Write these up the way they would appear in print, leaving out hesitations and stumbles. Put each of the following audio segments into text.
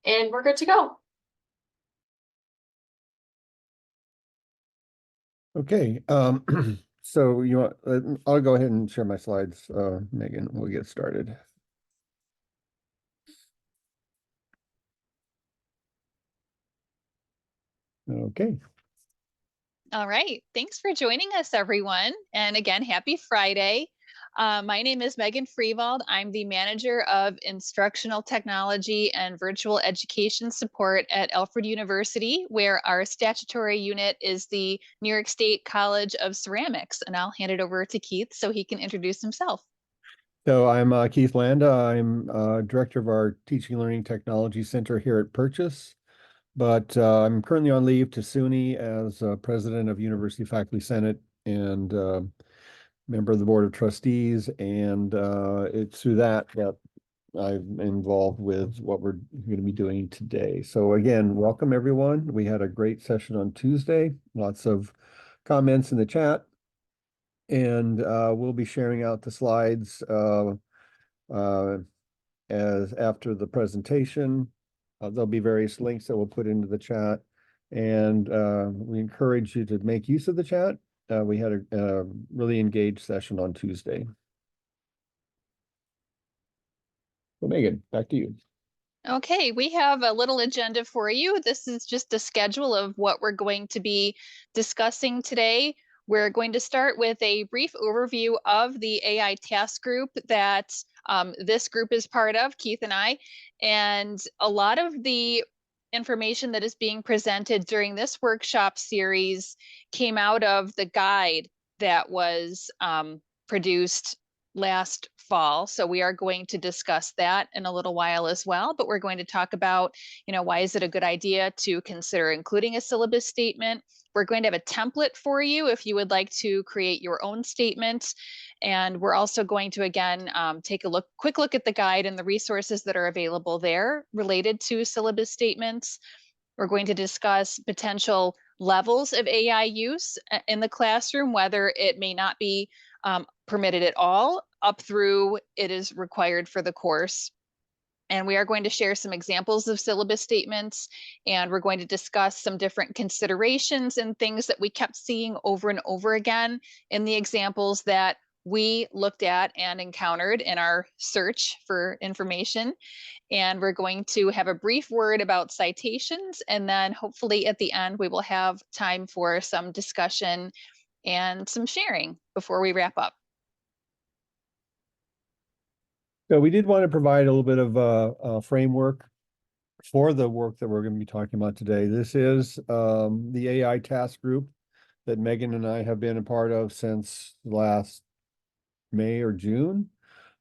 And we're good to go. Okay, so you want, I'll go ahead and share my slides, Megan, we'll get started. Okay. All right. Thanks for joining us, everyone. And again, happy Friday. My name is Meghanne Freivald. I'm the manager of instructional technology and virtual education support at Alfred University, where our statutory unit is the New York State College of Ceramics. And I'll hand it over to Keith so he can introduce himself. So I'm Keith Landa. I'm director of our Teaching and Learning Technology Center here at Purchase, but I'm currently on leave to SUNY as president of University Faculty Senate and member of the Board of Trustees, and it's through that I'm involved with what we're going to be doing today. So again, welcome everyone. We had a great session on Tuesday, lots of comments in the chat, and we'll be sharing out the slides as after the presentation. There'll be various links that we'll put into the chat, and we encourage you to make use of the chat. We had a really engaged session on Tuesday. So Megan, back to you. Okay, we have a little agenda for you. This is just a schedule of what we're going to be discussing today. We're going to start with a brief overview of the AI task group that this group is part of, Keith and I. And a lot of the information that is being presented during this workshop series came out of the guide that was produced last fall. So we are going to discuss that in a little while as well, but we're going to talk about, why is it a good idea to consider including a syllabus statement? We're going to have a template for you if you would like to create your own statement. And we're also going to, again, take a quick look at the guide and the resources that are available there related to syllabus statements. We're going to discuss potential levels of AI use in the classroom, whether it may not be permitted at all, up through it is required for the course. And we are going to share some examples of syllabus statements, and we're going to discuss some different considerations and things that we kept seeing over and over again in the examples that we looked at and encountered in our search for information. And we're going to have a brief word about citations, and then hopefully at the end we will have time for some discussion and some sharing before we wrap up. So we did want to provide a little bit of a framework for the work that we're going to be talking about today. This is the AI task group that Megan and I have been a part of since last May or June.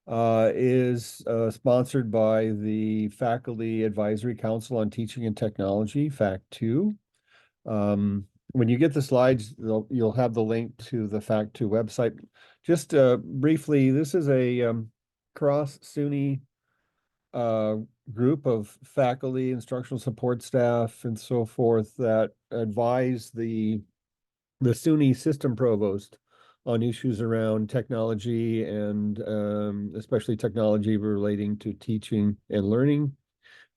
Is sponsored by the Faculty Advisory Council on Teaching and Technology, FACT2. When you get the slides, you'll have the link to the FACT2 website. Just briefly, this is a cross SUNY group of faculty, instructional support staff, and so forth that advise the SUNY system provost on issues around technology and especially technology relating to teaching and learning,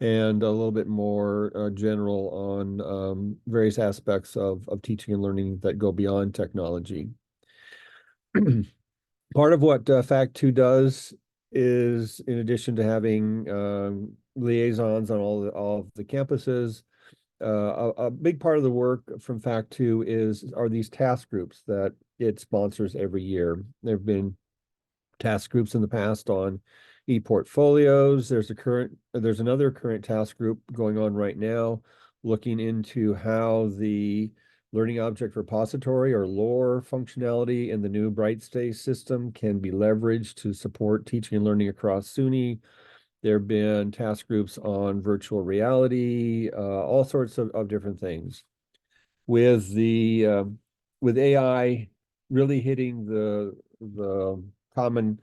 and a little bit more general on various aspects of teaching and learning that go beyond technology. Part of what FACT2 does is, in addition to having liaisons on all of the campuses, a big part of the work from FACT2 are these task groups that it sponsors every year. There have been task groups in the past on e-portfolios. There's another current task group going on right now, looking into how the Learning Object Repository, or LOR, functionality in the new Brightspace system can be leveraged to support teaching and learning across SUNY. There have been task groups on virtual reality, all sorts of different things. With AI really hitting the common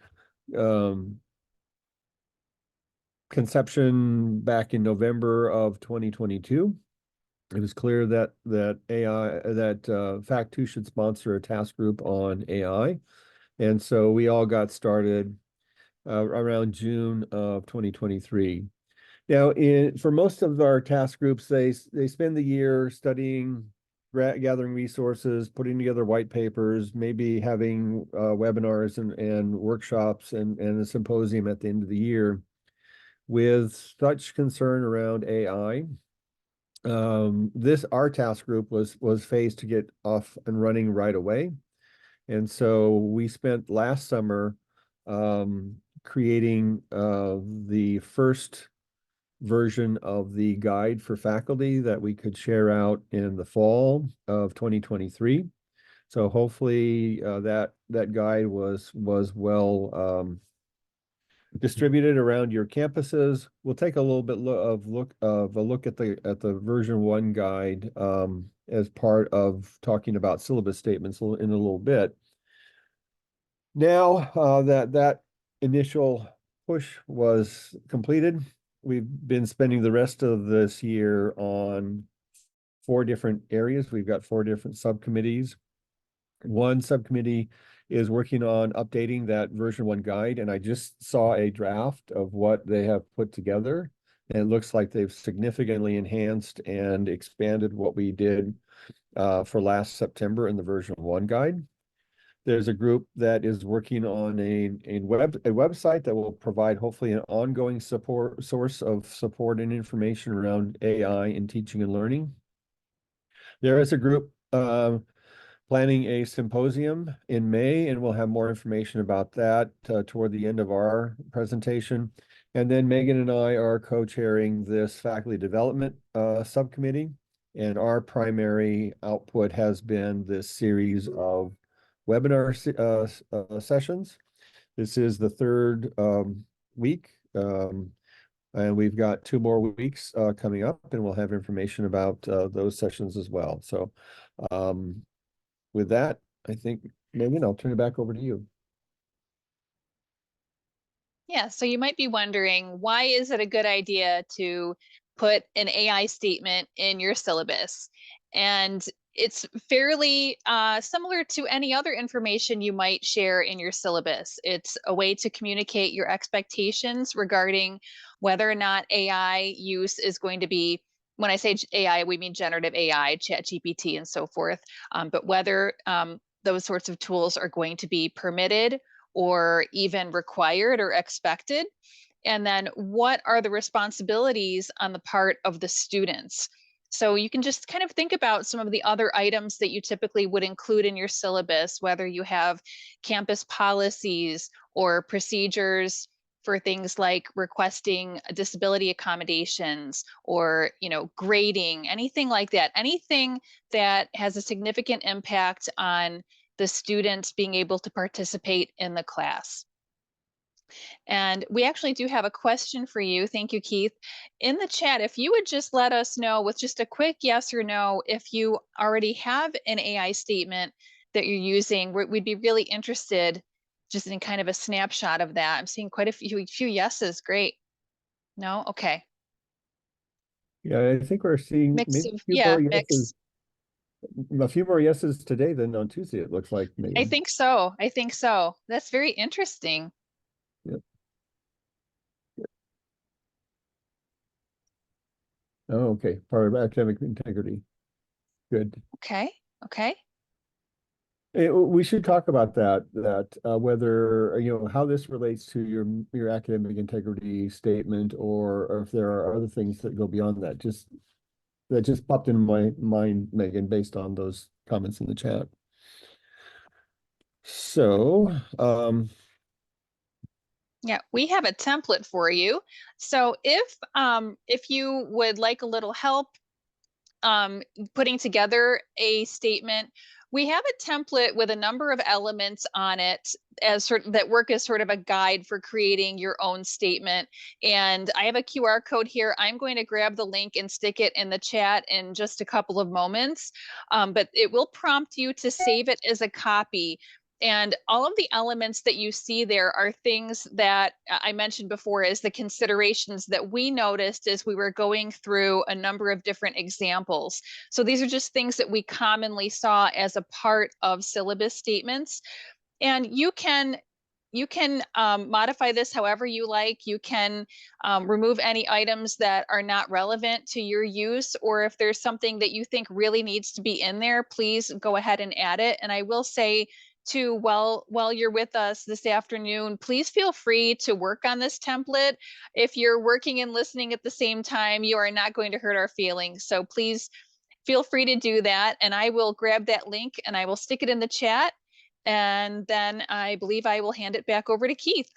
conception back in November of 2022, it was clear that FACT2 should sponsor a task group on AI, and so we all got started around June of 2023. Now, for most of our task groups, they spend the year studying, gathering resources, putting together white papers, maybe having webinars and workshops and a symposium at the end of the year. With such concern around AI, our task group was phased to get off and running right away. And so we spent last summer creating the first version of the guide for faculty that we could share out in the fall of 2023. So hopefully that guide was well distributed around your campuses. We'll take a little bit of a look at the version 1 guide as part of talking about syllabus statements in a little bit. Now that initial push was completed, we've been spending the rest of this year on 4 different areas. We've got 4 different subcommittees. One subcommittee is working on updating that version 1 guide, and I just saw a draft of what they have put together. And it looks like they've significantly enhanced and expanded what we did for last September in the version 1 guide. There's a group that is working on a website that will provide hopefully an ongoing source of support and information around AI in teaching and learning. There is a group planning a symposium in May, and we'll have more information about that toward the end of our presentation. And then Meghanne and I are co-chairing this faculty development subcommittee, and our primary output has been this series of webinar sessions. This is the 3rd week, and we've got 2 more weeks coming up, and we'll have information about those sessions as well. So with that, I think, Meghanne, I'll turn it back over to you. Yeah, so you might be wondering, why is it a good idea to put an AI statement in your syllabus? And it's fairly similar to any other information you might share in your syllabus. It's a way to communicate your expectations regarding whether or not AI use is going to be, when I say AI, we mean generative AI, ChatGPT, and so forth, but whether those sorts of tools are going to be permitted or even required or expected. And then what are the responsibilities on the part of the students? So you can just kind of think about some of the other items that you typically would include in your syllabus, whether you have campus policies or procedures for things like requesting disability accommodations or, grading, anything like that, anything that has a significant impact on the students being able to participate in the class. And we actually do have a question for you. Thank you, Keith. In the chat, if you would just let us know with just a quick yes or no, if you already have an AI statement that you're using, we'd be really interested just in kind of a snapshot of that. I'm seeing quite a few yeses. Great. No? Okay. Yeah, I think we're seeing Mix maybe of, yeah, mix. a few more yeses today than on Tuesday, it looks like. Maybe. I think so. I think so. That's very interesting. Yep. Oh, okay. Part of academic integrity. Good. Okay. Okay. We should talk about that whether, how this relates to your academic integrity statement, or if there are other things that go beyond that. That just popped into my mind, Meghanne, based on those comments in the chat. So, yeah, we have a template for you. So if you would like a little help putting together a statement, we have a template with a number of elements on it that work as sort of a guide for creating your own statement. And I have a QR code here. I'm going to grab the link and stick it in the chat in just a couple of moments, but it will prompt you to save it as a copy. And all of the elements that you see there are things that I mentioned before as the considerations that we noticed as we were going through a number of different examples. So these are just things that we commonly saw as a part of syllabus statements. And you can modify this however you like. You can remove any items that are not relevant to your use, or if there's something that you think really needs to be in there, please go ahead and add it. And I will say too, while you're with us this afternoon, please feel free to work on this template. If you're working and listening at the same time, you are not going to hurt our feelings. So please feel free to do that. And I will grab that link and I will stick it in the chat. And then I believe I will hand it back over to Keith.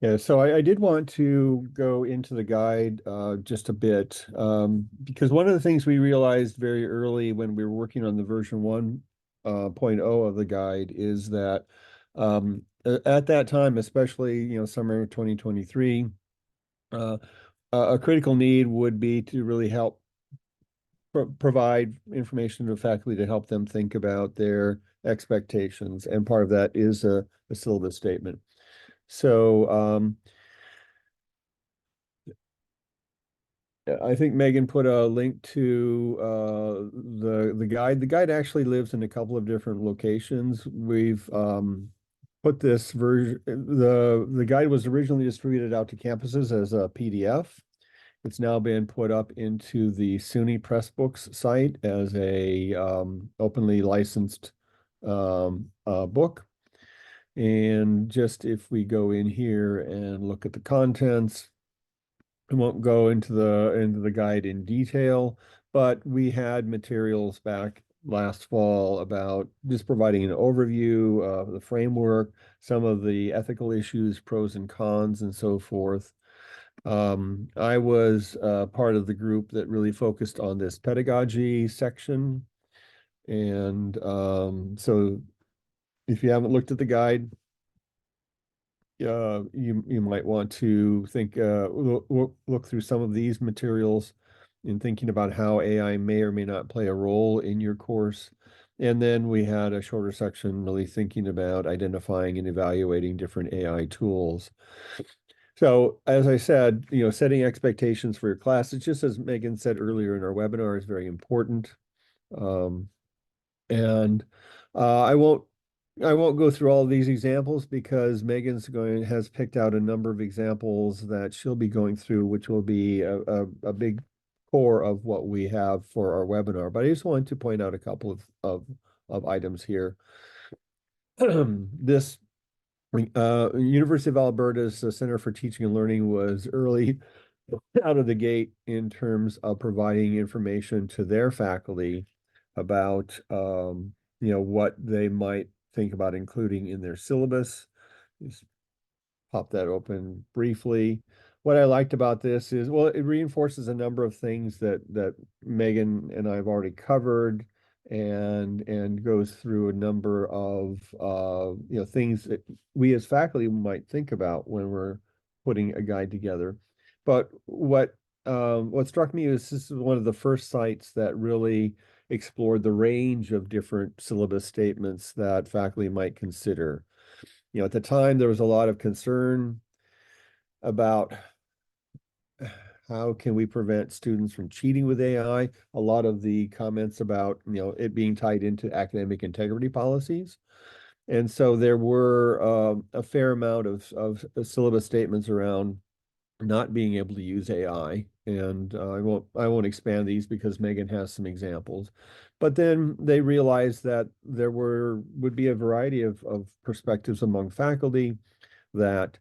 Yeah, so I did want to go into the guide just a bit because one of the things we realized very early when we were working on the version 1.0 of the guide is that at that time, especially summer 2023, a critical need would be to really help provide information to faculty to help them think about their expectations, and part of that is a syllabus statement. So I think Meghanne put a link to the guide. The guide actually lives in a couple of different locations. We've put this version. The guide was originally distributed out to campuses as a PDF. It's now been put up into the SUNY Pressbooks site as a openly licensed book. And just if we go in here and look at the contents, I won't go into the guide in detail, but we had materials back last fall about just providing an overview of the framework, some of the ethical issues, pros and cons, and so forth. I was part of the group that really focused on this pedagogy section. And so if you haven't looked at the guide, you might want to think look through some of these materials in thinking about how AI may or may not play a role in your course. And then we had a shorter section really thinking about identifying and evaluating different AI tools. So as I said, setting expectations for your class, it's just as Meghanne said earlier in our webinar, is very important. And I won't go through all of these examples because has picked out a number of examples that she'll be going through, which will be a big core of what we have for our webinar. But I just wanted to point out a couple of items here. This University of Alberta's Center for Teaching and Learning was early out of the gate in terms of providing information to their faculty about what they might think about including in their syllabus. Just pop that open briefly. What I liked about this is, well, it reinforces a number of things that Meghanne and I have already covered, and goes through a number of things that we as faculty might think about when we're putting a guide together. But what struck me is this is one of the first sites that really explored the range of different syllabus statements that faculty might consider. At the time, there was a lot of concern about how can we prevent students from cheating with AI. A lot of the comments about it being tied into academic integrity policies. And so there were a fair amount of syllabus statements around not being able to use AI. And I won't expand these because Meghanne has some examples. But then they realized that there would be a variety of perspectives among faculty that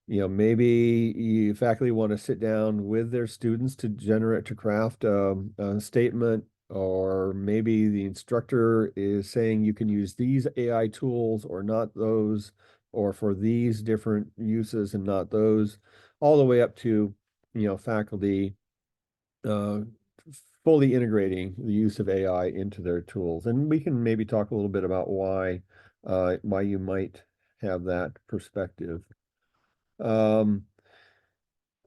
maybe faculty want to sit down with their students to craft a statement, or maybe the instructor is saying you can use these AI tools or not those, or for these different uses and not those, all the way up to faculty fully integrating the use of AI into their tools. And we can maybe talk a little bit about why you might have that perspective. I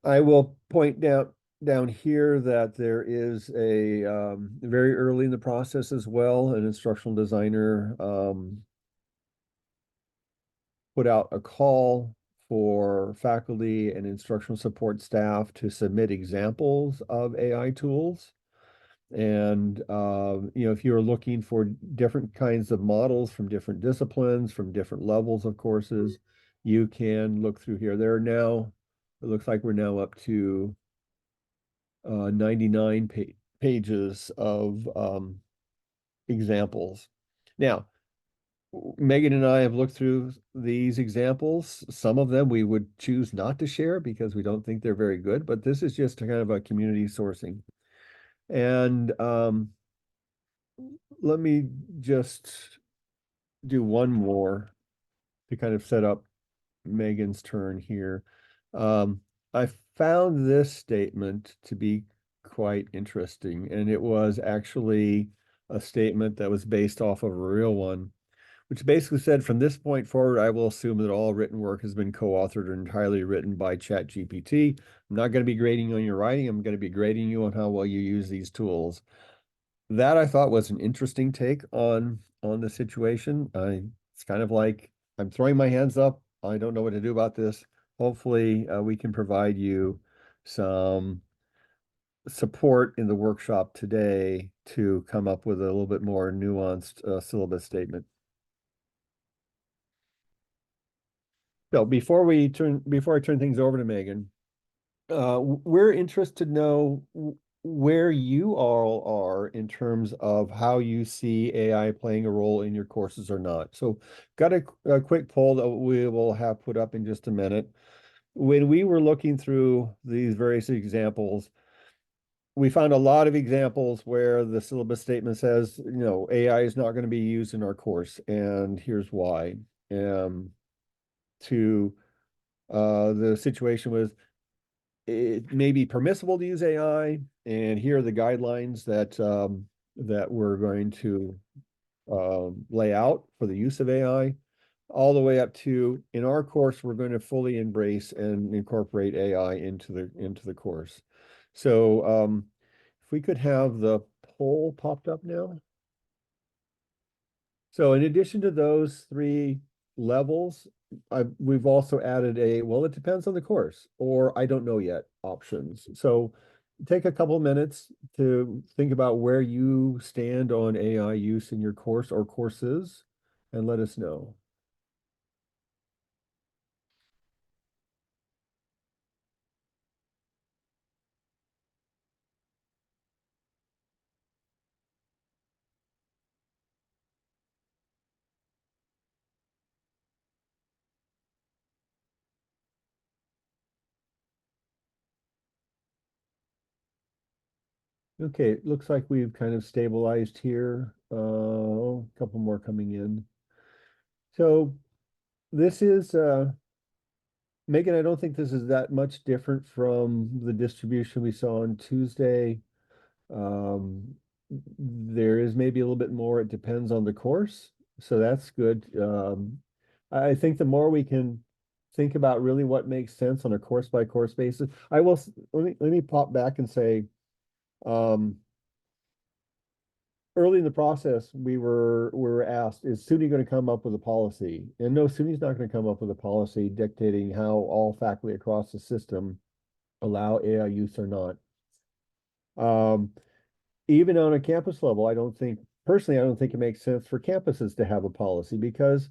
will point down here that there is a very early in the process as well, an instructional designer put out a call for faculty and instructional support staff to submit examples of AI tools. And if you're looking for different kinds of models from different disciplines, from different levels of courses, you can look through here. There are now, it looks like we're now up to 99 pages of examples. Now, Meghanne and I have looked through these examples. Some of them we would choose not to share because we don't think they're very good, but this is just kind of a community sourcing. And let me just do one more to kind of set up Meghanne's turn here. I found this statement to be quite interesting, and it was actually a statement that was based off of a real one, which basically said, from this point forward, I will assume that all written work has been co-authored or entirely written by ChatGPT. I'm not going to be grading you on your writing. I'm going to be grading you on how well you use these tools. That I thought was an interesting take on the situation. It's kind of like, I'm throwing my hands up. I don't know what to do about this. Hopefully, we can provide you some support in the workshop today to come up with a little bit more nuanced syllabus statement. So before I turn things over to Meghanne, we're interested to know where you all are in terms of how you see AI playing a role in your courses or not. So got a quick poll that we will have put up in just a minute. When we were looking through these various examples, we found a lot of examples where the syllabus statement says, AI is not going to be used in our course, and here's why. To the situation with, it may be permissible to use AI, and here are the guidelines that we're going to lay out for the use of AI, all the way up to, in our course, we're going to fully embrace and incorporate AI into the course. So if we could have the poll popped up now. So in addition to those three levels, we've also added well, it depends on the course, or I don't know yet options. So take a couple minutes to think about where you stand on AI use in your course or courses, and let us know. Okay, it looks like we've kind of stabilized here. A couple more coming in. So this is Meghanne, I don't think this is that much different from the distribution we saw on Tuesday. There is maybe a little bit more, it depends on the course, so that's good. I think the more we can think about really what makes sense on a course by course basis. Let me pop back and say, early in the process, we were asked, is SUNY going to come up with a policy? And no, SUNY's not going to come up with a policy dictating how all faculty across the system allow AI use or not. Even on a campus level, I don't think it makes sense for campuses to have a policy, because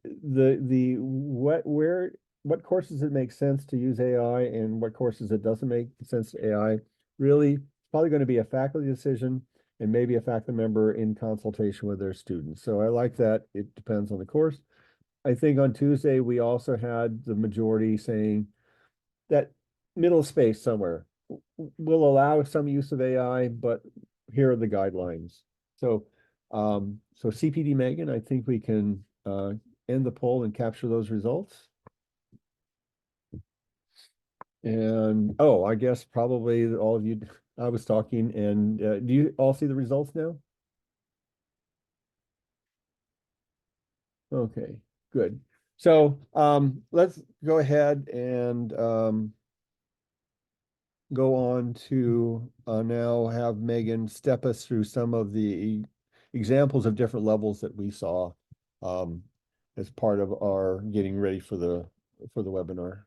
what courses it makes sense to use AI and what courses it doesn't make sense to AI, really probably going to be a faculty decision, and maybe a faculty member in consultation with their students. So I like that it depends on the course. I think on Tuesday, we also had the majority saying that middle space somewhere will allow some use of AI, but here are the guidelines. So, so CPD Meghanne, I think we can end the poll and capture those results. And I guess probably all of you, I was talking, and do you all see the results now? Okay, good. So let's go ahead and go on to now have Meghanne step us through some of the examples of different levels that we saw as part of our getting ready for the webinar.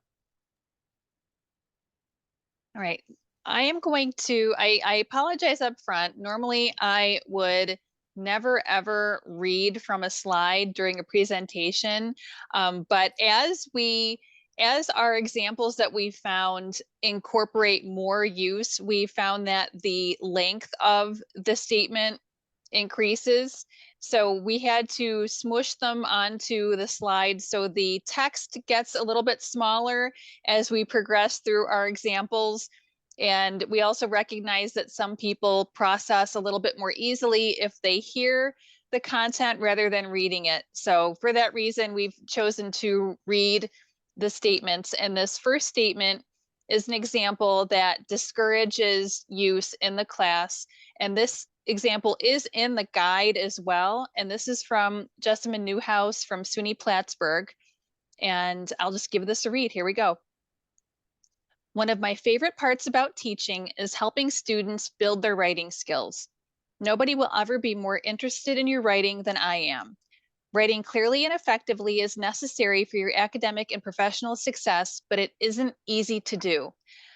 All right. I am going to, I apologize up front. Normally, I would never ever read from a slide during a presentation. But as our examples that we found incorporate more use, we found that the length of the statement increases. So we had to smush them onto the slide so the text gets a little bit smaller as we progress through our examples. And we also recognize that some people process a little bit more easily if they hear the content rather than reading it. So for that reason, we've chosen to read the statements. And this first statement is an example that discourages use in the class. And this example is in the guide as well. And this is from Jessamine Newhouse from SUNY Plattsburgh. And I'll just give this a read. Here we go. One of my favorite parts about teaching is helping students build their writing skills. Nobody will ever be more interested in your writing than I am. Writing clearly and effectively is necessary for your academic and professional success, but it isn't easy to do.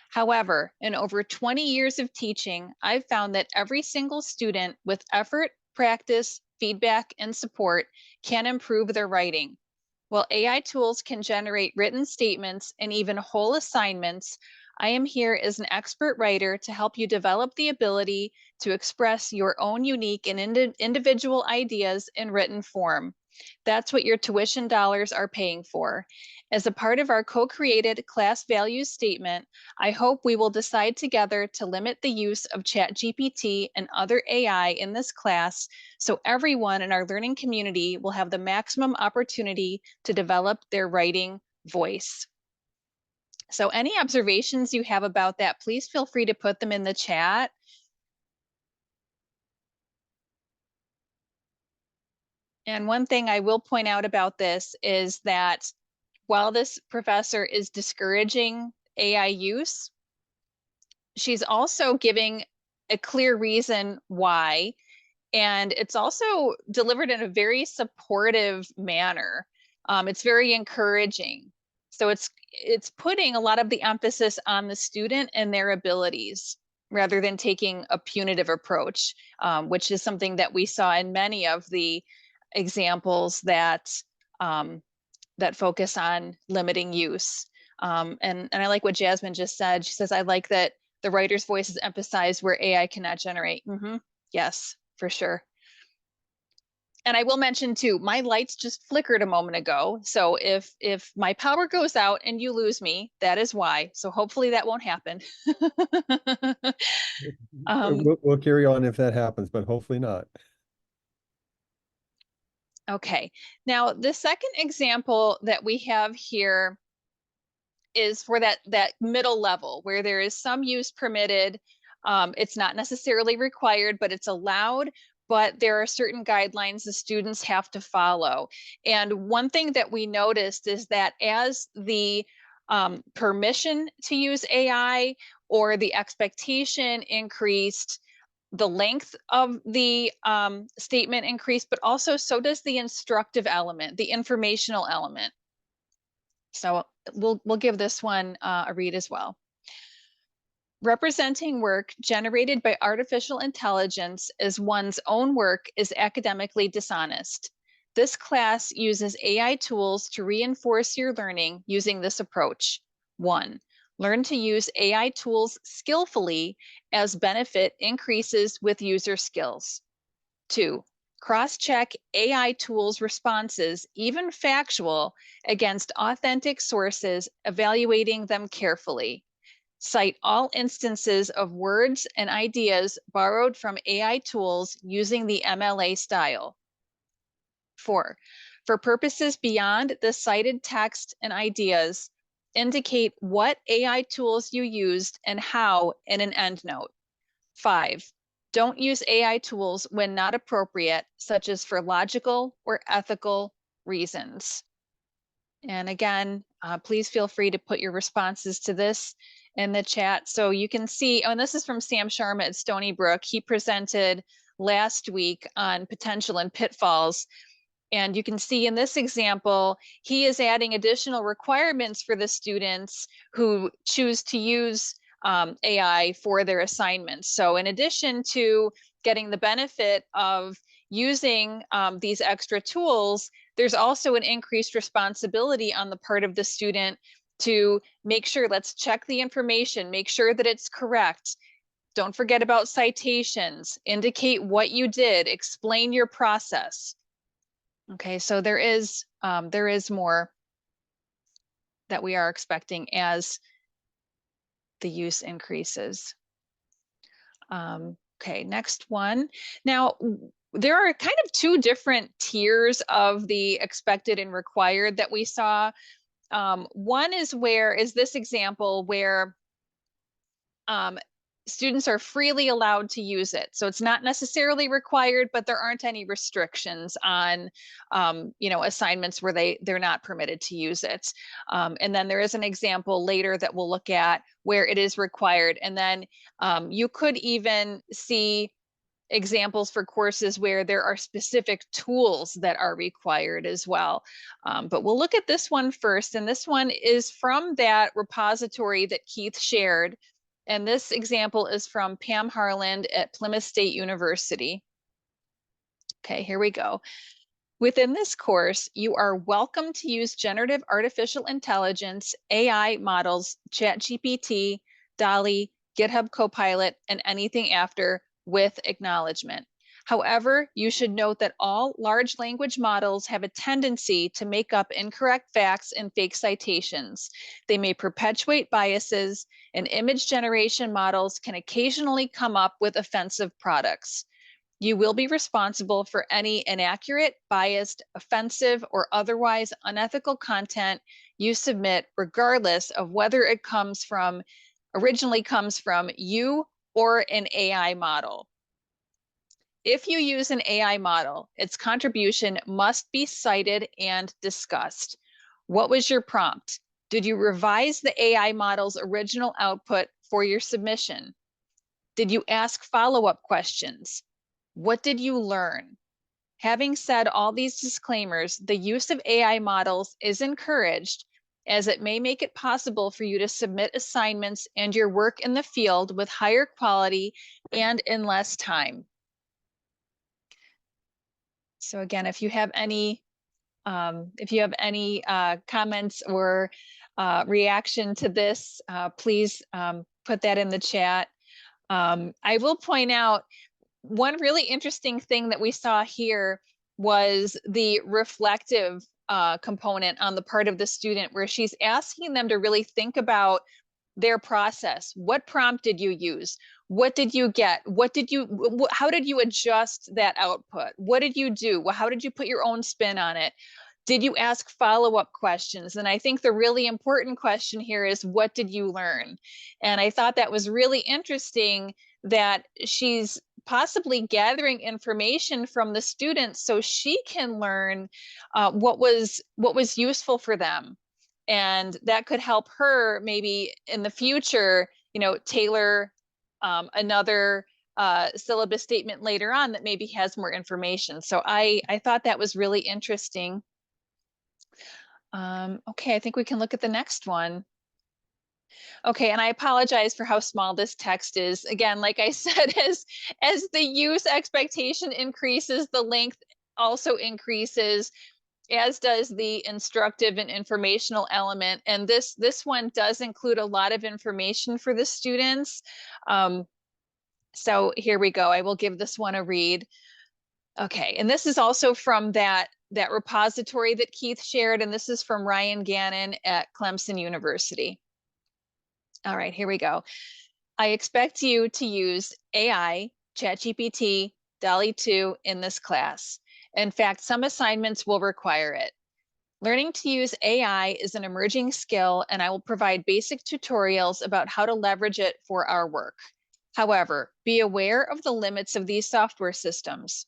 However, in over 20 years of teaching, I've found that every single student with effort, practice, feedback, and support can improve their writing. While AI tools can generate written statements and even whole assignments, I am here as an expert writer to help you develop the ability to express your own unique and individual ideas in written form. That's what your tuition dollars are paying for. As a part of our co-created class values statement, I hope we will decide together to limit the use of ChatGPT and other AI in this class so everyone in our learning community will have the maximum opportunity to develop their writing voice. So any observations you have about that, please feel free to put them in the chat. And one thing I will point out about this is that while this professor is discouraging AI use, she's also giving a clear reason why. And it's also delivered in a very supportive manner. It's very encouraging. So it's putting a lot of the emphasis on the student and their abilities rather than taking a punitive approach, which is something that we saw in many of the examples that that focus on limiting use. And I like what Jasmine just said. She says, I like that the writer's voice is emphasized where AI cannot generate. Yes, for sure. And I will mention too, my lights just flickered a moment ago. So if my power goes out and you lose me, that is why. So hopefully that won't happen. We'll carry on if that happens, but hopefully not. Okay. Now, the second example that we have here is for that middle level where there is some use permitted. It's not necessarily required, but it's allowed. But there are certain guidelines the students have to follow. And one thing that we noticed is that as the permission to use AI or the expectation increased, the length of the statement increased, but also so does the instructive element, the informational element. So we'll give this one a read as well. Representing work generated by artificial intelligence as one's own work is academically dishonest. This class uses AI tools to reinforce your learning using this approach. 1. Learn to use AI tools skillfully as benefit increases with user skills. 2. Cross-check AI tools' responses, even factual, against authentic sources, evaluating them carefully. Cite all instances of words and ideas borrowed from AI tools using the MLA style. 4. For purposes beyond the cited text and ideas, indicate what AI tools you used and how in an endnote. 5. Don't use AI tools when not appropriate, such as for logical or ethical reasons. And again, please feel free to put your responses to this in the chat. So you can see, oh, and this is from Sam Sharma at Stony Brook. He presented last week on potential and pitfalls. And you can see in this example, he is adding additional requirements for the students who choose to use AI for their assignments. So in addition to getting the benefit of using these extra tools, there's also an increased responsibility on the part of the student to make sure, let's check the information, make sure that it's correct. Don't forget about citations, indicate what you did, explain your process. Okay, so there is more that we are expecting as the use increases. Okay, next one. Now, there are kind of two different tiers of the expected and required that we saw. One is this example where students are freely allowed to use it. So it's not necessarily required, but there aren't any restrictions on, assignments where they're not permitted to use it. And then there is an example later that we'll look at where it is required. And then you could even see examples for courses where there are specific tools that are required as well. But we'll look at this one first. And this one is from that repository that Keith shared. And this example is from Pam Harland at Plymouth State University. Okay, here we go. Within this course, you are welcome to use generative artificial intelligence, AI models, ChatGPT, DALL-E, GitHub Copilot, and anything after with acknowledgement. However, you should note that all large language models have a tendency to make up incorrect facts and fake citations. They may perpetuate biases, and image generation models can occasionally come up with offensive products. You will be responsible for any inaccurate, biased, offensive, or otherwise unethical content you submit, regardless of whether it originally comes from you or an AI model. If you use an AI model, its contribution must be cited and discussed. What was your prompt? Did you revise the AI model's original output for your submission? Did you ask follow-up questions? What did you learn? Having said all these disclaimers, the use of AI models is encouraged, as it may make it possible for you to submit assignments and your work in the field with higher quality and in less time. So again, if you have any comments or reaction to this, please put that in the chat. I will point out one really interesting thing that we saw here was the reflective component on the part of the student, where she's asking them to really think about their process. What prompt did you use? What did you get? How did you adjust that output? What did you do? How did you put your own spin on it? Did you ask follow-up questions? And I think the really important question here is, what did you learn? And I thought that was really interesting that she's possibly gathering information from the students so she can learn what was useful for them. And that could help her maybe in the future, tailor another syllabus statement later on that maybe has more information. So I thought that was really interesting. Okay, I think we can look at the next one. Okay, and I apologize for how small this text is. Again, like I said, as the use expectation increases, the length also increases, as does the instructive and informational element. And this one does include a lot of information for the students. So here we go. I will give this one a read. Okay, and this is also from that repository that Keith shared, and this is from Ryan Gannon at Clemson University. All right, here we go. I expect you to use AI, ChatGPT, DALL-E 2 in this class. In fact, some assignments will require it. Learning to use AI is an emerging skill, and I will provide basic tutorials about how to leverage it for our work. However, be aware of the limits of these software systems.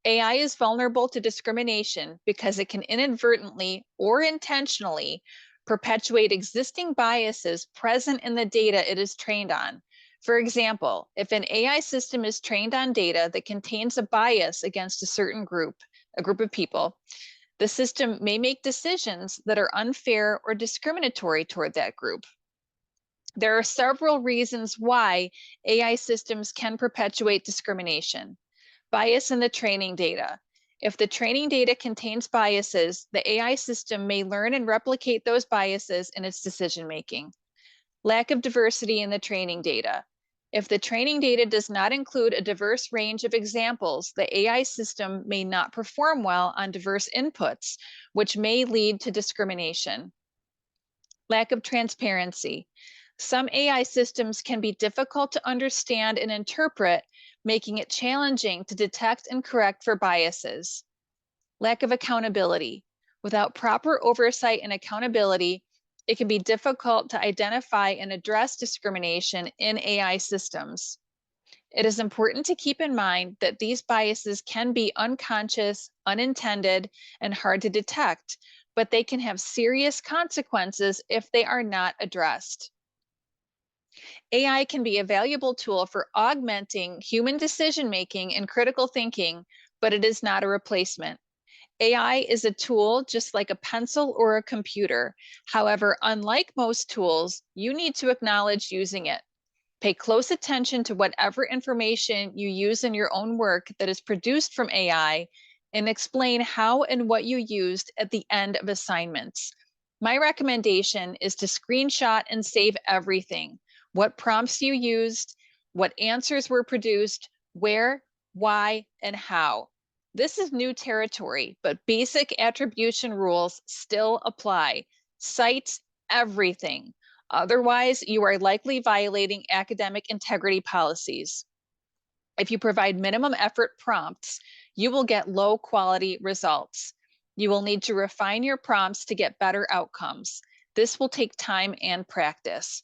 AI is vulnerable to discrimination because it can inadvertently or intentionally perpetuate existing biases present in the data it is trained on. For example, if an AI system is trained on data that contains a bias against a certain group, a group of people, the system may make decisions that are unfair or discriminatory toward that group. There are several reasons why AI systems can perpetuate discrimination. Bias in the training data. If the training data contains biases, the AI system may learn and replicate those biases in its decision making. Lack of diversity in the training data. If the training data does not include a diverse range of examples, the AI system may not perform well on diverse inputs, which may lead to discrimination. Lack of transparency. Some AI systems can be difficult to understand and interpret, making it challenging to detect and correct for biases. Lack of accountability. Without proper oversight and accountability, it can be difficult to identify and address discrimination in AI systems. It is important to keep in mind that these biases can be unconscious, unintended, and hard to detect, but they can have serious consequences if they are not addressed. AI can be a valuable tool for augmenting human decision making and critical thinking, but it is not a replacement. AI is a tool just like a pencil or a computer. However, unlike most tools, you need to acknowledge using it. Pay close attention to whatever information you use in your own work that is produced from AI and explain how and what you used at the end of assignments. My recommendation is to screenshot and save everything. What prompts you used, what answers were produced, where, why, and how. This is new territory, but basic attribution rules still apply. Cite everything. Otherwise, you are likely violating academic integrity policies. If you provide minimum effort prompts, you will get low quality results. You will need to refine your prompts to get better outcomes. This will take time and practice.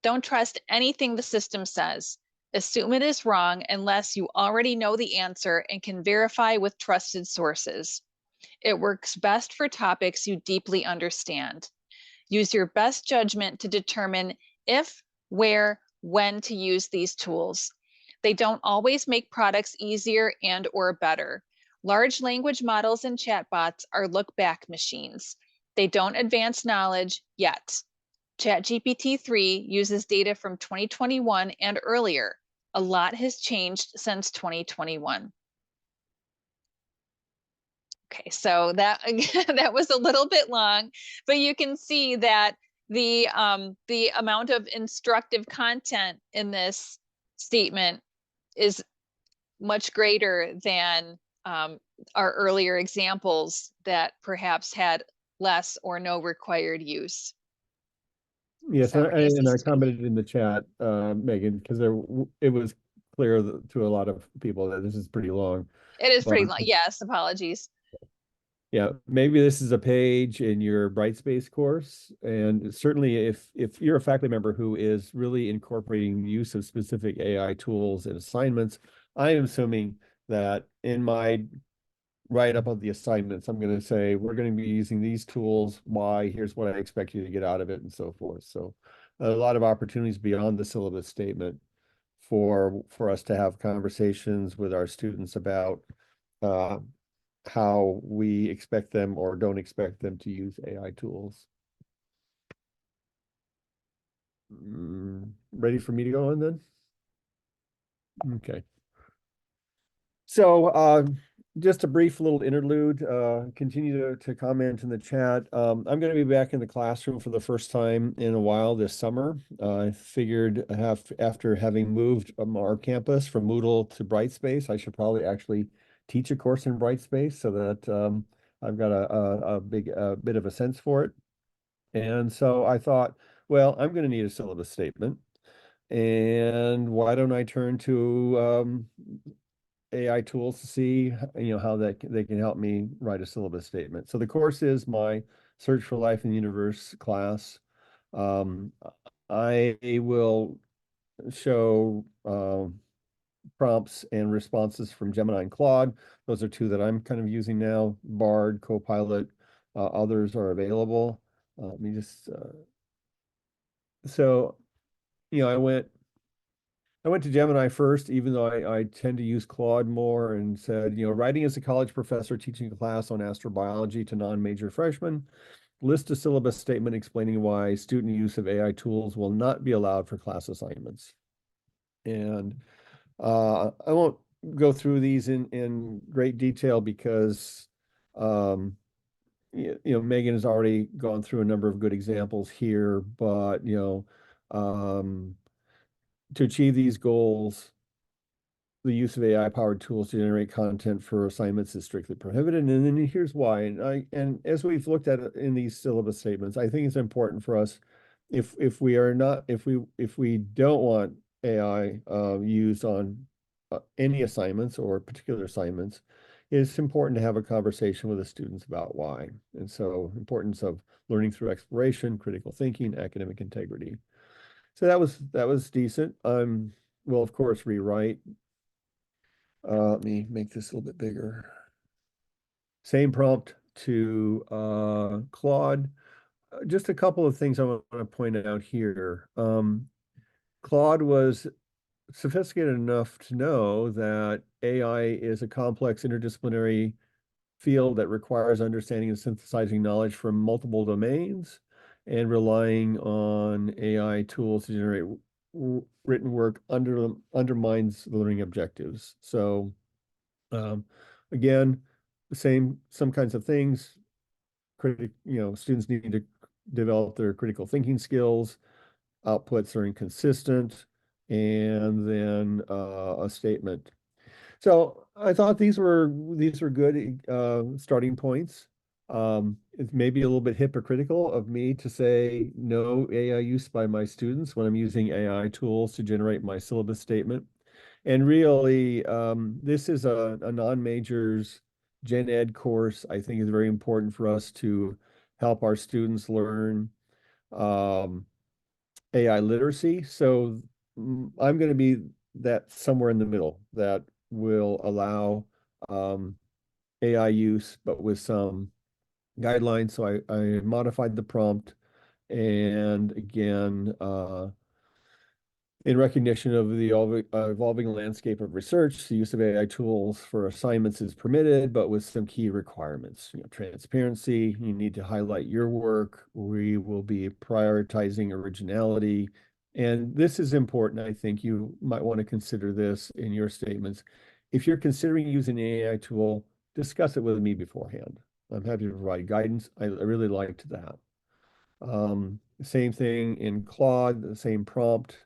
Don't trust anything the system says. Assume it is wrong unless you already know the answer and can verify with trusted sources. It works best for topics you deeply understand. Use your best judgment to determine if, where, when to use these tools. They don't always make products easier and or better. Large language models and chatbots are look-back machines. They don't advance knowledge yet. ChatGPT-3 uses data from 2021 and earlier. A lot has changed since 2021. Okay, so that that was a little bit long, but you can see that the amount of instructive content in this statement is much greater than our earlier examples that perhaps had less or no required use. Yes, So we're going to see and I screen. commented in the chat, Megan, because it was clear to a lot of people that this is pretty long. It is pretty But long. Yes, apologies. yeah, maybe this is a page in your Brightspace course, and certainly if you're a faculty member who is really incorporating the use of specific AI tools in assignments, I am assuming that in my write-up of the assignments, I'm going to say we're going to be using these tools. Why? Here's what I expect you to get out of it, and so forth. So, a lot of opportunities beyond the syllabus statement for us to have conversations with our students about uh, how we expect them or don't expect them to use AI tools. Ready for me to go on then? Okay. So just a brief little interlude, continue to comment in the chat. I'm going to be back in the classroom for the first time in a while this summer. I figured after having moved our campus from Moodle to Brightspace, I should probably actually teach a course in Brightspace so that I've got a big bit of a sense for it. And so I thought, well, I'm going to need a syllabus statement. And why don't I turn to AI tools to see, how they can help me write a syllabus statement. So the course is my Search for Life in the Universe class. I will show prompts and responses from Gemini and Claude. Those are two that I'm kind of using now. Bard, Copilot, others are available. Let me just, so, I went to Gemini first, even though I tend to use Claude more, and said, writing as a college professor teaching a class on astrobiology to non-major freshmen, list a syllabus statement explaining why student use of AI tools will not be allowed for class assignments. And I won't go through these in great detail because Meghanne has already gone through a number of good examples here, but to achieve these goals, the use of AI-powered tools to generate content for assignments is strictly prohibited. And then here's why. And as we've looked at it in these syllabus statements, I think it's important for us if we don't want AI used on any assignments or particular assignments, it's important to have a conversation with the students about why. And so importance of learning through exploration, critical thinking, academic integrity. So that was decent. We'll of course rewrite. Let me make this a little bit bigger. Same prompt to Claude. Just a couple of things I want to point out here. Claude was sophisticated enough to know that AI is a complex interdisciplinary field that requires understanding and synthesizing knowledge from multiple domains and relying on AI tools to generate written work undermines learning objectives. So again, some kinds of things, students need to develop their critical thinking skills, outputs are inconsistent, and then a statement. So I thought these were good starting points. It's maybe a little bit hypocritical of me to say no AI use by my students when I'm using AI tools to generate my syllabus statement. And really, this is a non-majors gen ed course. I think is very important for us to help our students learn AI literacy. So I'm going to be that somewhere in the middle that will allow AI use, but with some guidelines. So I modified the prompt, and again, in recognition of the evolving landscape of research, the use of AI tools for assignments is permitted, but with some key requirements. Transparency, you need to highlight your work. We will be prioritizing originality. And this is important. I think you might want to consider this in your statements. If you're considering using an AI tool, discuss it with me beforehand. I'm happy to provide guidance. I really liked that. Same thing in Claude, the same prompt.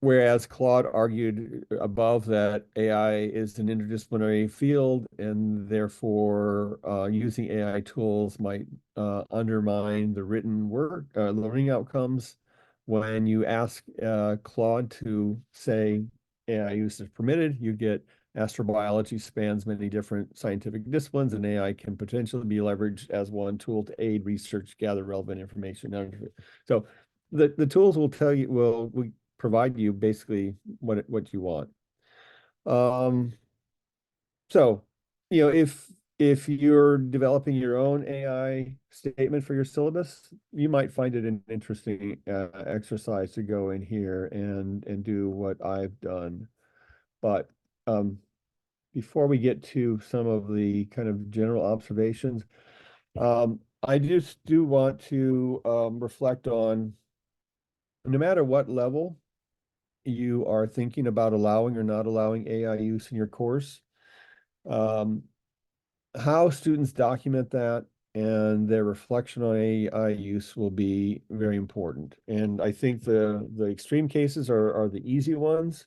Whereas Claude argued above that AI is an interdisciplinary field and therefore using AI tools might undermine the written work, learning outcomes. When you ask Claude to say AI use is permitted, you get astrobiology spans many different scientific disciplines, and AI can potentially be leveraged as one tool to aid research, gather relevant information. So the tools will tell you, will provide you basically what you want. So, if you're developing your own AI statement for your syllabus, you might find it an interesting exercise to go in here and do what I've done. But before we get to some of the kind of general observations, I just do want to reflect on, no matter what level you are thinking about allowing or not allowing AI use in your course, how students document that and their reflection on AI use will be very important. And I think the extreme cases are the easy ones.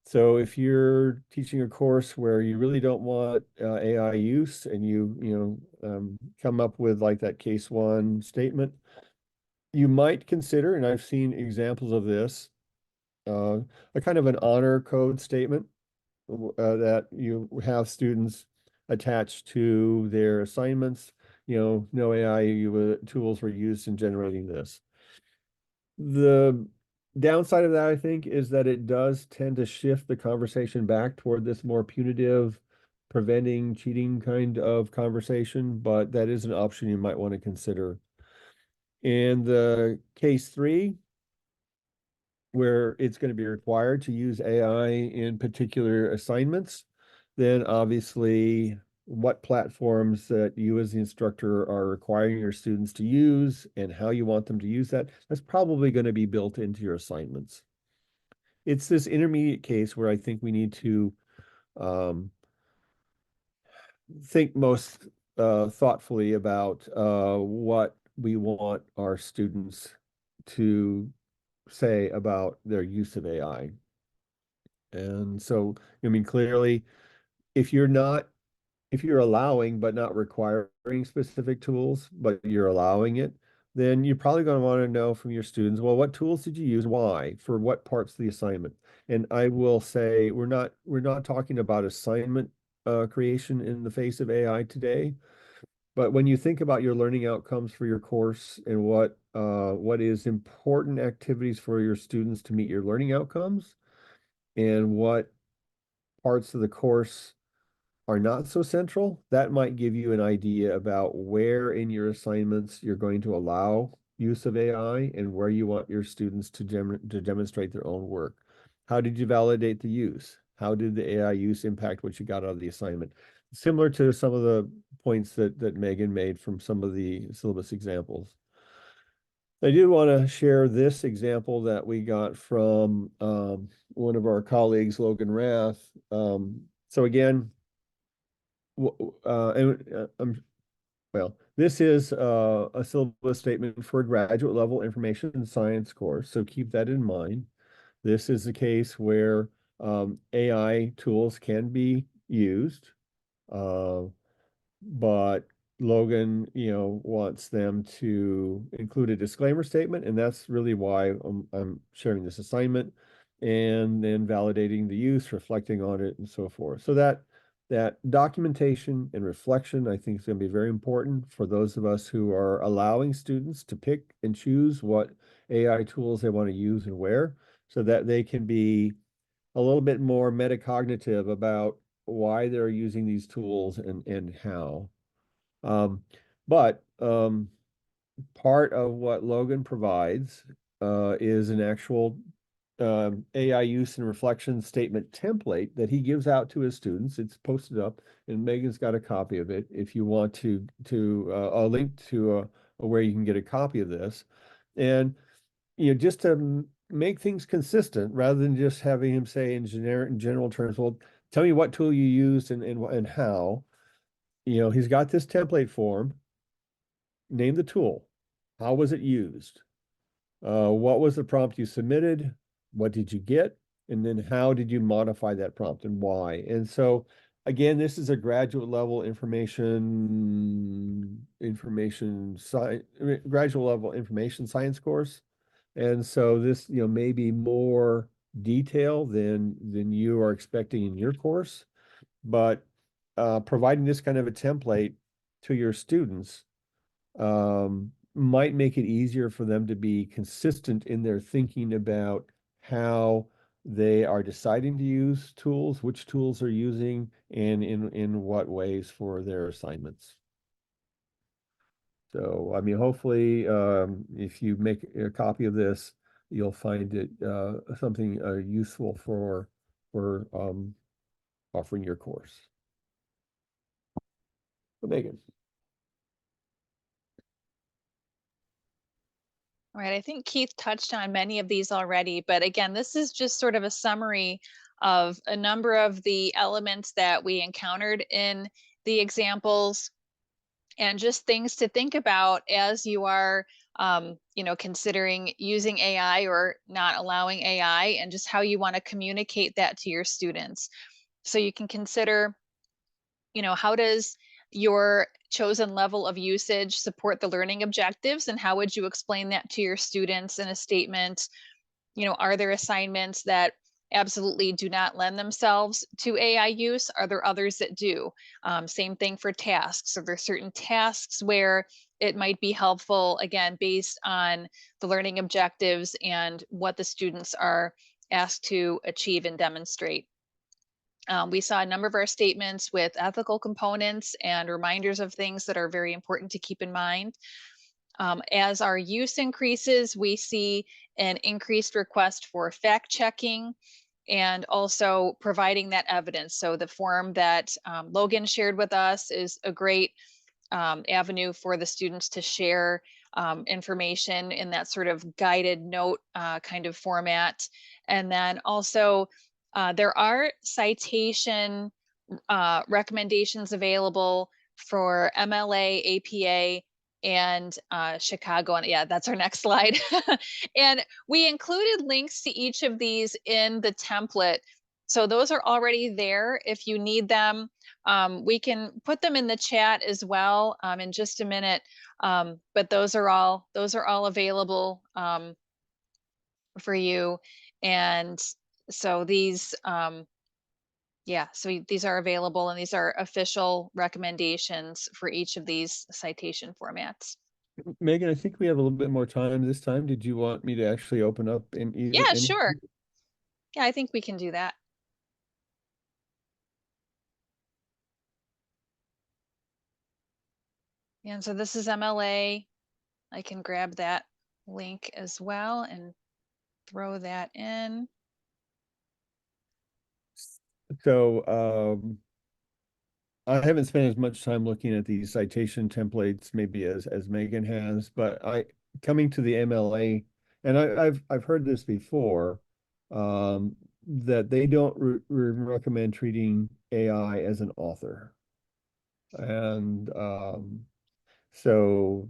So if you're teaching a course where you really don't want AI use, and you come up with like that case one statement, you might consider, and I've seen examples of this, a kind of an honor code statement that you have students attach to their assignments. No AI tools were used in generating this. The downside of that, I think, is that it does tend to shift the conversation back toward this more punitive, preventing cheating kind of conversation, but that is an option you might want to consider. In the case three, where it's going to be required to use AI in particular assignments, then obviously what platforms that you as the instructor are requiring your students to use and how you want them to use that, that's probably going to be built into your assignments. It's this intermediate case where I think we need to think most thoughtfully about what we want our students to say about their use of AI. And so, I mean, clearly, if you're allowing but not requiring specific tools, but you're allowing it, then you're probably going to want to know from your students, well, what tools did you use? Why? For what parts of the assignment? And I will say we're not talking about assignment creation in the face of AI today. But when you think about your learning outcomes for your course and what is important activities for your students to meet your learning outcomes, and what parts of the course are not so central, that might give you an idea about where in your assignments you're going to allow use of AI and where you want your students to demonstrate their own work. How did you validate the use? How did the AI use impact what you got out of the assignment? Similar to some of the points that Meghanne made from some of the syllabus examples. I do want to share this example that we got from one of our colleagues, Logan Rath. So again, well, this is a syllabus statement for a graduate level information science course, so keep that in mind. This is the case where AI tools can be used, but Logan, wants them to include a disclaimer statement, and that's really why I'm sharing this assignment, and then validating the use, reflecting on it, and so forth. So that documentation and reflection, I think, is going to be very important for those of us who are allowing students to pick and choose what AI tools they want to use and where, so that they can be a little bit more metacognitive about why they're using these tools and how. But part of what Logan provides is an actual AI use and reflection statement template that he gives out to his students. It's posted up, and Megan's got a copy of it. If you want to a link to where you can get a copy of this, and just to make things consistent, rather than just having him say in general terms, well, tell me what tool you used and how. He's got this template form. Name the tool. How was it used? What was the prompt you submitted? What did you get? And then how did you modify that prompt and why? And so again, this is a graduate level graduate level information science course. And so this, may be more detail than you are expecting in your course, but providing this kind of a template to your students might make it easier for them to be consistent in their thinking about how they are deciding to use tools, which tools they're using, and in what ways for their assignments. So, I mean, hopefully, if you make a copy of this, you'll find it something useful for offering your course. Meghanne. All right, I think Keith touched on many of these already, but again, this is just sort of a summary of a number of the elements that we encountered in the examples, and just things to think about as you are considering using AI or not allowing AI, and just how you want to communicate that to your students. So you can consider, how does your chosen level of usage support the learning objectives, and how would you explain that to your students in a statement? Are there assignments that absolutely do not lend themselves to AI use? Are there others that do? Same thing for tasks. Are there certain tasks where it might be helpful, again, based on the learning objectives and what the students are asked to achieve and demonstrate? We saw a number of our statements with ethical components and reminders of things that are very important to keep in mind. As our use increases, we see an increased request for fact checking and also providing that evidence. So the form that Logan shared with us is a great avenue for the students to share information in that sort of guided note kind of format. And then also there are citation recommendations available for MLA, APA, and Chicago. And yeah, that's our next slide. And we included links to each of these in the template. So those are already there if you need them. We can put them in the chat as well in just a minute. But those are all available for you. And so these yeah, so these are available, and these are official recommendations for each of these citation formats. Megan, I think we have a little bit more time this time. Did you want me to actually open up in either Yeah, any? sure. Yeah, I think we can do that. And so this is MLA. I can grab that link as well and throw that in. So I haven't spent as much time looking at these citation templates maybe as Megan has, but coming to the MLA, and I've heard this before, that they don't recommend treating AI as an author. And so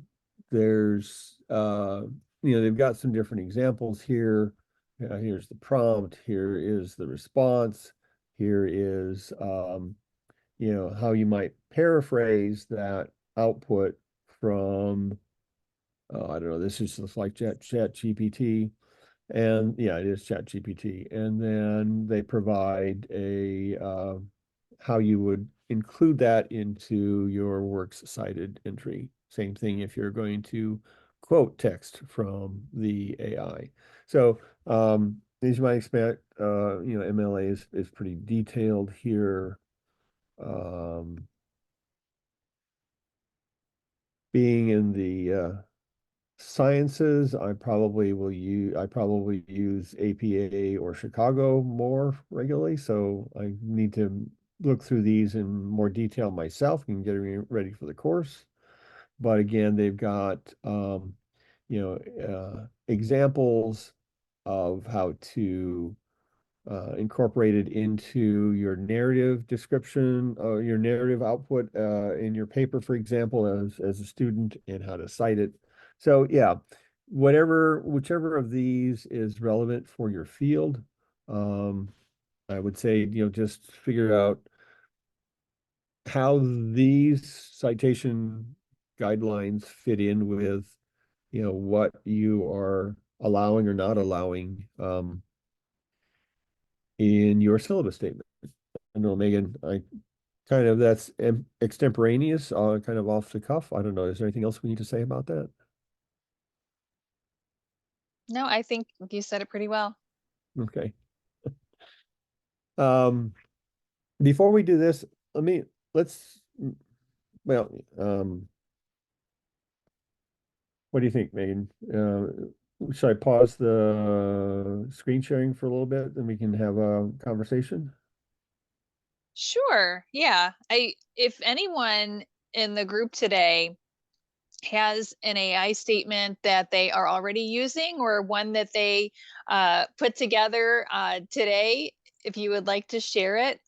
there's they've got some different examples here. Here's the prompt, here is the response, here is how you might paraphrase that output from, I don't know, this is just like chat GPT. And yeah, it is chat GPT. And then they provide how you would include that into your works cited entry. Same thing if you're going to quote text from the AI. So as you might expect, MLA is pretty detailed here. Being in the sciences, I probably use APA or Chicago more regularly, so I need to look through these in more detail myself and get ready for the course. But again, they've got examples of how to incorporated into your narrative description, your narrative output in your paper, for example, as a student, and how to cite it. So yeah, whichever of these is relevant for your field, I would say, just figure out how these citation guidelines fit in with, what you are allowing or not allowing in your syllabus statement. I know, Megan, that's extemporaneous, kind of off the cuff. I don't know. Is there anything else we need to say about that? No, I think you said it pretty well. Okay. Um, Before we do this, let's, well, what do you think, Megan? Should I pause the screen sharing for a little bit, then we can have a conversation? Sure. Yeah. If anyone in the group today has an AI statement that they are already using, or one that they put together today, if you would like to share it,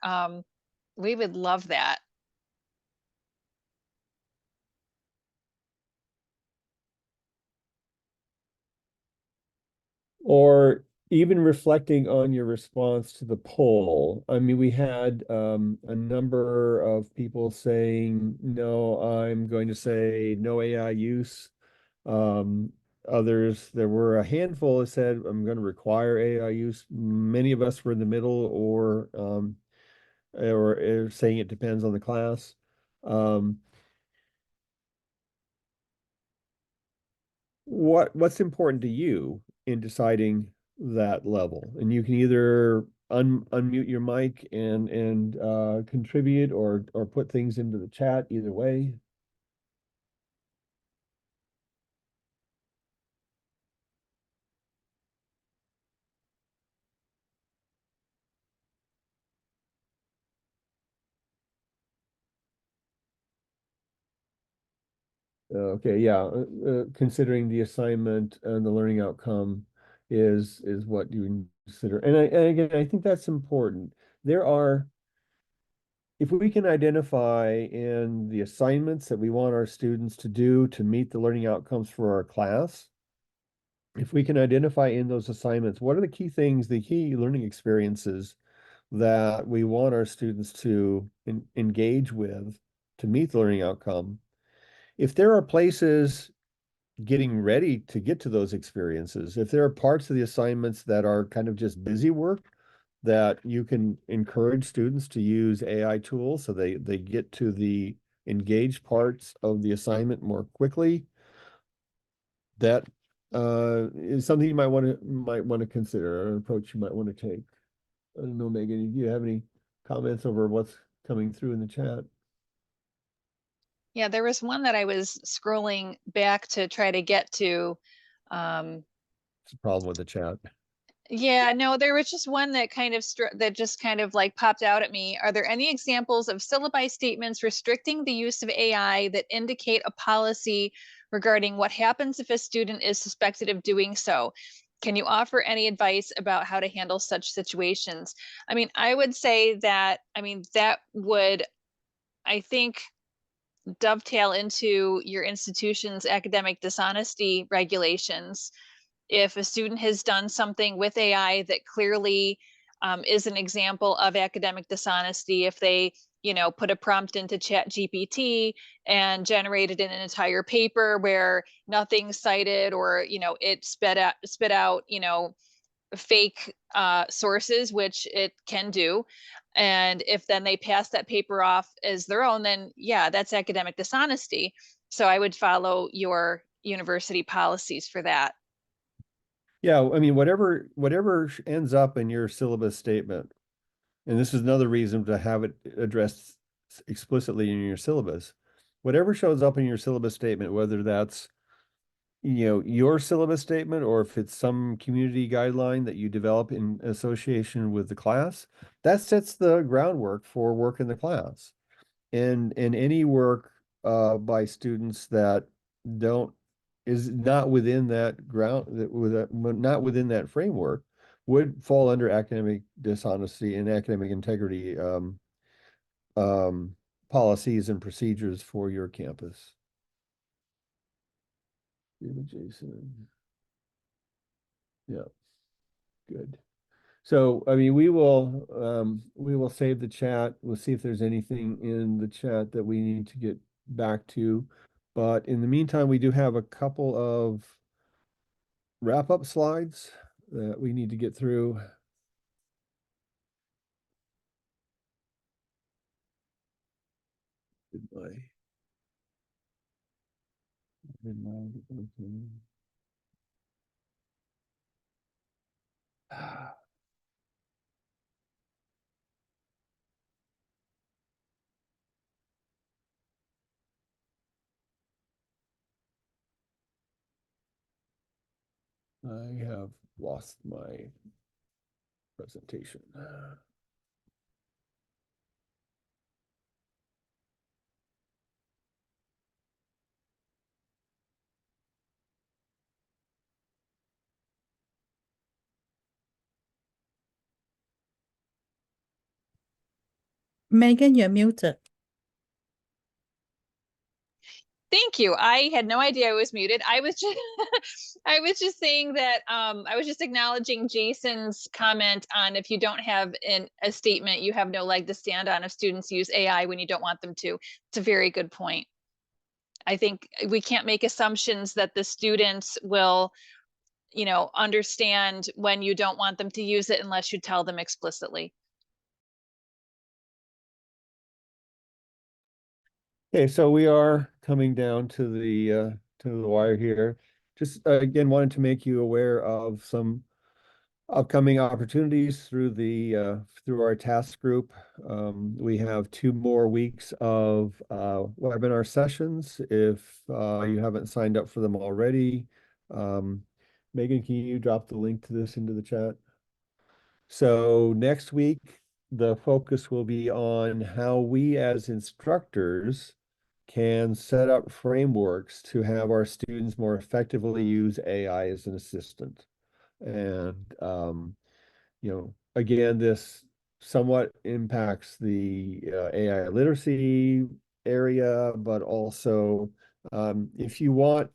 we would love that. Or even reflecting on your response to the poll. I mean, we had a number of people saying, no, I'm going to say no AI use. Others, there were a handful that said, I'm going to require AI use. Many of us were in the middle, or saying it depends on the class. What's important to you in deciding that level? And you can either unmute your mic and contribute, or put things into the chat, either way. Okay, yeah, considering the assignment and the learning outcome is what you consider. And again, I think that's important. There are, if we can identify in the assignments that we want our students to do to meet the learning outcomes for our class, if we can identify in those assignments, what are the key things, the key learning experiences that we want our students to engage with to meet the learning outcome? If there are places getting ready to get to those experiences, if there are parts of the assignments that are kind of just busy work, that you can encourage students to use AI tools so they get to the engaged parts of the assignment more quickly, that is something you might want to consider, or an approach you might want to take. I don't know, Megan, do you have any comments over what's coming through in the chat? Yeah, there was one that I was scrolling back to try to get to. Um, It's a problem with the chat. Yeah, no, there was just one that that just kind of like popped out at me. Are there any examples of syllabi statements restricting the use of AI that indicate a policy regarding what happens if a student is suspected of doing so? Can you offer any advice about how to handle such situations? I mean, I would say that, that would, I think, dovetail into your institution's academic dishonesty regulations. If a student has done something with AI that clearly is an example of academic dishonesty, if they, put a prompt into Chat GPT and generated an entire paper where nothing's cited, or, it spit out, fake sources, which it can do. And if then they pass that paper off as their own, then yeah, that's academic dishonesty. So I would follow your university policies for that. Yeah, I mean, whatever ends up in your syllabus statement, and this is another reason to have it addressed explicitly in your syllabus. Whatever shows up in your syllabus statement, whether that's, your syllabus statement, or if it's some community guideline that you develop in association with the class, that sets the groundwork for work in the class. And any work by students that don't is not within that not within that framework would fall under academic dishonesty and academic integrity um, policies and procedures for your campus. David Jason. Yeah, good. So, I mean, we will save the chat. We'll see if there's anything in the chat that we need to get back to. But in the meantime, we do have a couple of wrap-up slides that we need to get through. Did okay. I have lost my presentation. Megan, you're muted. Thank you. I had no idea I was muted. I was just I was just saying that I was just acknowledging Jason's comment on, if you don't have a statement, you have no leg to stand on if students use AI when you don't want them to. It's a very good point. I think we can't make assumptions that the students will, understand when you don't want them to use it unless you tell them explicitly. Okay, so we are coming down to the wire here. Just again, wanted to make you aware of some upcoming opportunities through our task group. We have 2 more weeks of webinar sessions. If you haven't signed up for them already, Megan, can you drop the link to this into the chat? So next week, the focus will be on how we as instructors can set up frameworks to have our students more effectively use AI as an assistant. And, again, this somewhat impacts the AI literacy area, but also if you want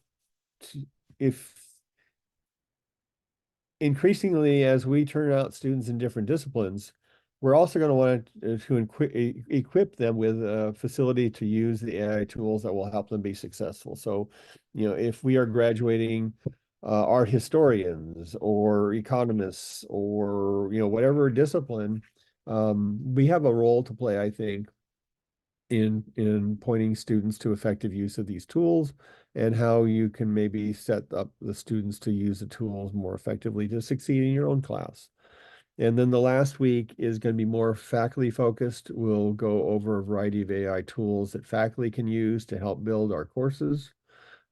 to, if increasingly as we turn out students in different disciplines, we're also going to want to equip them with a facility to use the AI tools that will help them be successful. So, if we are graduating art historians or economists or, whatever discipline, we have a role to play, I think, in pointing students to effective use of these tools and how you can maybe set up the students to use the tools more effectively to succeed in your own class. And then the last week is going to be more faculty focused. We'll go over a variety of AI tools that faculty can use to help build our courses.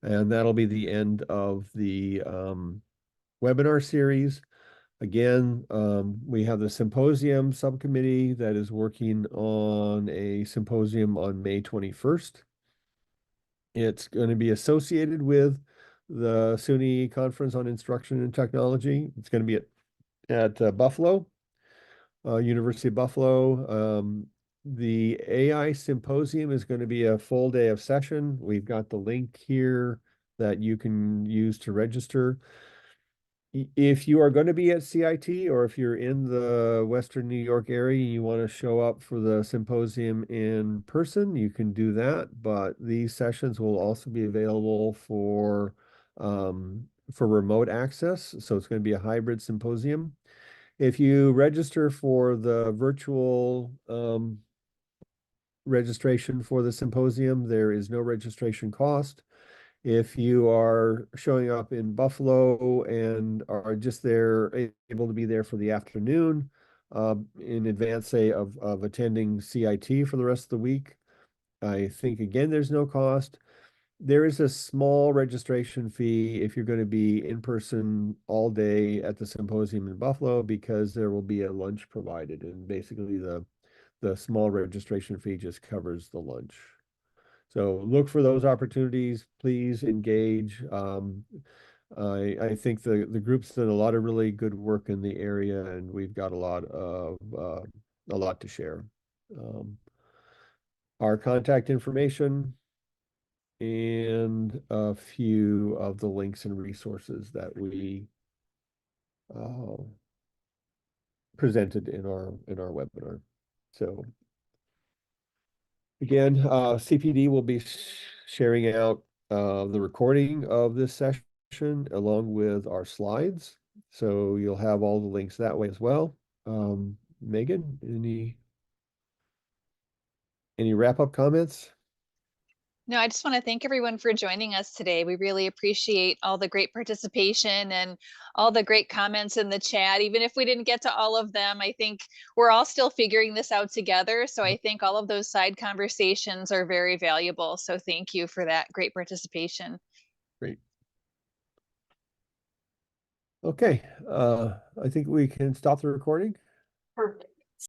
And that'll be the end of the webinar series. Again, we have the symposium subcommittee that is working on a symposium on May 21st. It's going to be associated with the SUNY Conference on Instruction and Technology. It's going to be at Buffalo, University of Buffalo. The AI symposium is going to be a full day of session. We've got the link here that you can use to register. If you are going to be at CIT or if you're in the Western New York area and you want to show up for the symposium in person, you can do that. But these sessions will also be available for remote access. So it's going to be a hybrid symposium. If you register for the virtual registration for the symposium, there is no registration cost. If you are showing up in Buffalo and are just there, able to be there for the afternoon, in advance, say, of attending CIT for the rest of the week, I think, again, there's no cost. There is a small registration fee if you're going to be in person all day at the symposium in Buffalo, because there will be a lunch provided, and basically the small registration fee just covers the lunch. So look for those opportunities. Please engage. I think the group's done a lot of really good work in the area, and we've got a lot to share. Our contact information and a few of the links and resources that we presented in our webinar. So again, CPD will be sharing out the recording of this session along with our slides. So you'll have all the links that way as well. Megan, any wrap-up comments? No, I just want to thank everyone for joining us today. We really appreciate all the great participation and all the great comments in the chat. Even if we didn't get to all of them, I think we're all still figuring this out together. So I think all of those side conversations are very valuable. So thank you for that great participation. Great. Okay, I think we can stop the recording. Perfect.